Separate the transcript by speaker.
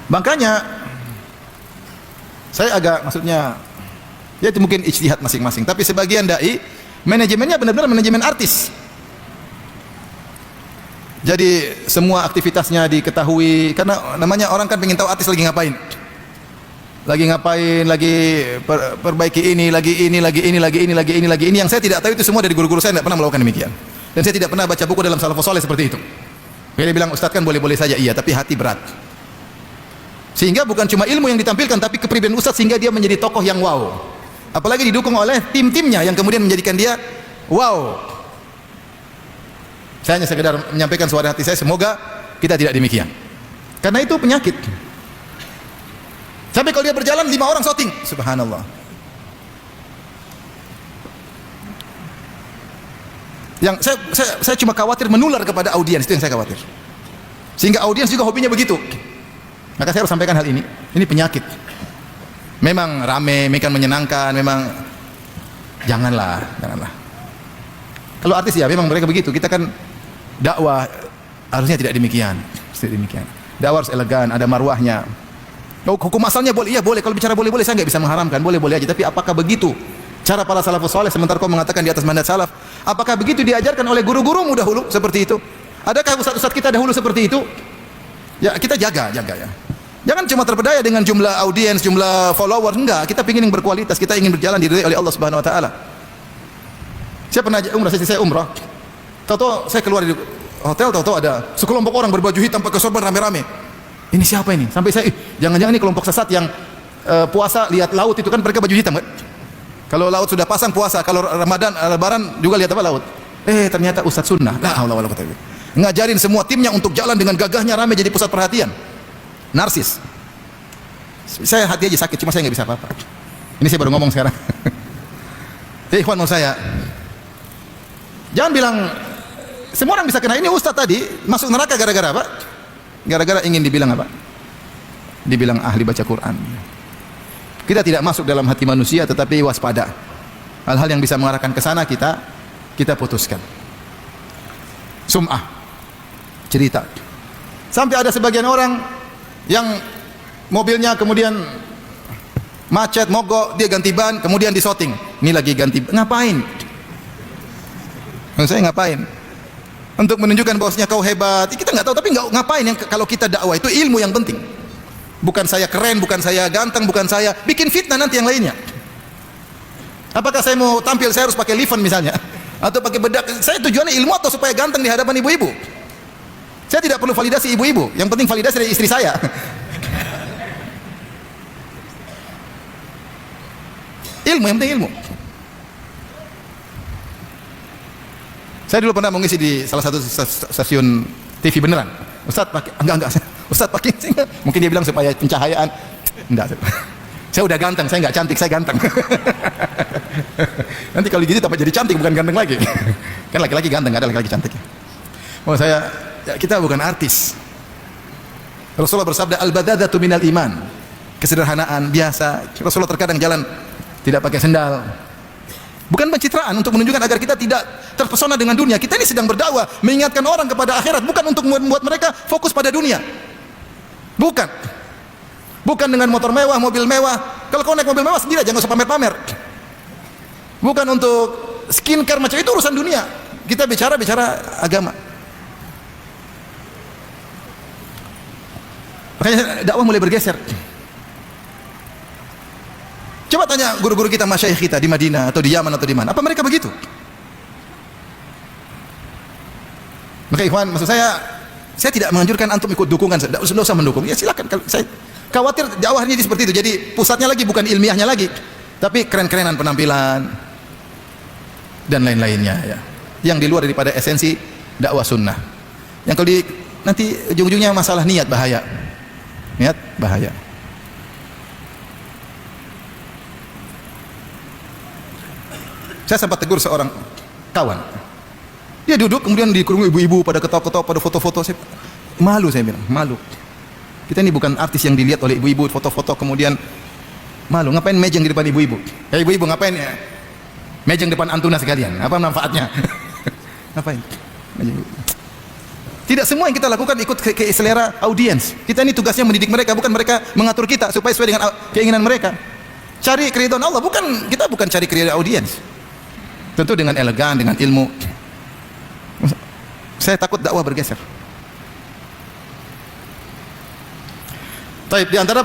Speaker 1: Makanya saya agak, maksudnya ya itu mungkin ijtihad masing-masing, tapi sebagian dai manajemennya benar-benar manajemen artis. Jadi semua aktivitasnya diketahui, karena namanya orang kan pengen tahu artis lagi ngapain. Lagi ngapain, lagi perbaiki ini, lagi ini, lagi ini, lagi ini, lagi ini, lagi ini. Yang saya tidak tahu itu semua dari guru-guru saya, tidak pernah melakukan demikian. Dan saya tidak pernah baca buku dalam salafus saleh seperti itu. Dia bilang, Ustaz kan boleh-boleh saja, iya, tapi hati berat. Sehingga bukan cuma ilmu yang ditampilkan, tapi kepribadian Ustaz sehingga dia menjadi tokoh yang wow. Apalagi didukung oleh tim-timnya yang kemudian menjadikan dia wow. Saya hanya sekedar menyampaikan suara hati saya, semoga kita tidak demikian. Karena itu penyakit. Sampai kalau dia berjalan 5 orang shouting, subhanallah. Yang saya cuma khawatir menular kepada audiens, itu yang saya khawatir. Sehingga audiens juga hobinya begitu. Maka saya harus sampaikan hal ini. Ini penyakit. Memang rame, memang menyenangkan, memang janganlah. Kalau artis ya memang mereka begitu. Kita kan dakwah harusnya tidak demikian. Tidak demikian. Dakwah harus elegan, ada marwahnya. Hukum asalnya boleh, iya boleh. Kalau bicara boleh-boleh, saya nggak bisa mengharamkan, boleh-boleh aja. Tapi apakah begitu cara para salafus saleh sementara kau mengatakan di atas manhaj salaf? Apakah begitu diajarkan oleh guru-gurumu dahulu seperti itu? Adakah ustaz-ustaz kita dahulu seperti itu? Ya kita jaga ya. Jangan cuma terpedaya dengan jumlah audiens, jumlah followers, enggak. Kita ingin yang berkualitas, kita ingin berjalan diridhai oleh Allah Subhanahu wa taala. Saya pernah umrah, saya umrah. Tahu-tahu saya keluar dari hotel, tahu-tahu ada sekelompok orang berbaju hitam pakai sorban rame-rame. Ini siapa ini? Sampai saya, jangan-jangan ini kelompok sesat yang puasa lihat laut itu kan mereka baju hitam kan? Kalau laut sudah pasang puasa, kalau Ramadan, Lebaran juga lihat apa laut. Ternyata ustaz sunnah. La haula wala quwwata illa billah. Ngajarin semua timnya untuk jalan dengan gagahnya, rame jadi pusat perhatian. Narsis. Saya hati aja sakit, cuma saya nggak bisa apa-apa. Ini saya baru ngomong sekarang. Jadi ikhwan mau saya, jangan bilang semua orang bisa kena. Ini ustaz tadi masuk neraka gara-gara apa? Gara-gara ingin dibilang apa? Dibilang ahli baca Quran. Kita tidak masuk dalam hati manusia, tetapi waspada. Hal-hal yang bisa mengarahkan ke sana kita putuskan. Sum'ah, cerita. Sampai ada sebagian orang yang mobilnya kemudian macet, mogok, dia ganti ban, kemudian disoting. Ini lagi ganti ban. Ngapain? Saya ngapain? Untuk menunjukkan bahwasanya kau hebat. Kita nggak tahu, tapi nggak ngapain. Yang kalau kita dakwah itu ilmu yang penting. Bukan saya keren, bukan saya ganteng, bukan saya bikin fitnah nanti yang lainnya. Apakah saya mau tampil saya harus pakai liven misalnya, atau pakai bedak? Saya tujuannya ilmu atau supaya ganteng di hadapan ibu-ibu? Saya tidak perlu validasi ibu-ibu. Yang penting validasi dari istri saya. Ilmu, yang penting ilmu. Saya dulu pernah mengisi di salah satu stasiun TV beneran. Ustaz pakai, enggak. Ustaz pakai, mungkin dia bilang supaya pencahayaan. Enggak. Saya udah ganteng, saya enggak cantik, saya ganteng. Nanti kalau gitu tambah jadi cantik, bukan ganteng lagi. Kan laki-laki ganteng, enggak ada laki-laki cantik. Mau saya, ya kita bukan artis. Rasulullah bersabda, al-badadatu minal iman. Kesederhanaan biasa. Rasulullah terkadang jalan tidak pakai sendal. Bukan pencitraan, untuk menunjukkan agar kita tidak terpesona dengan dunia. Kita ini sedang berdakwah, mengingatkan orang kepada akhirat, bukan untuk membuat mereka fokus pada dunia. Bukan dengan motor mewah, mobil mewah. Kalau kau naik mobil mewah sendiri, jangan usah pamer-pamer. Bukan untuk skincare macam itu, urusan dunia. Kita bicara agama. Makanya dakwah mulai bergeser. Coba tanya guru-guru kita, masyayikh kita di Madinah atau di Yaman atau di mana, apa mereka begitu? Maka ikhwan, maksud saya tidak menganjurkan antum ikut dukungan, tidak usah mendukung. Ya silakan, saya khawatir dakwahnya seperti itu. Jadi pusatnya lagi bukan ilmiahnya lagi, tapi keren-kerenan penampilan dan lain-lainnya ya. Yang di luar daripada esensi dakwah sunnah. Yang kalau nanti ujung-ujungnya masalah niat bahaya. Niat bahaya. Saya sempat tegur seorang kawan. Dia duduk kemudian dikurung ibu-ibu pada ketawa-ketawa pada foto-foto. Malu, saya bilang, malu. Kita ini bukan artis yang dilihat oleh ibu-ibu foto-foto kemudian malu. Ngapain mejeng di depan ibu-ibu? Ya ibu-ibu ngapain ya? Mejeng depan antuna sekalian. Apa manfaatnya? Ngapain? Tidak semua yang kita lakukan ikut ke selera audiens. Kita ini tugasnya mendidik mereka, bukan mereka mengatur kita supaya sesuai dengan keinginan mereka. Cari keridhaan Allah, kita bukan cari keridhaan audiens. Tentu dengan elegan, dengan ilmu. Saya takut dakwah bergeser. Baik, di antara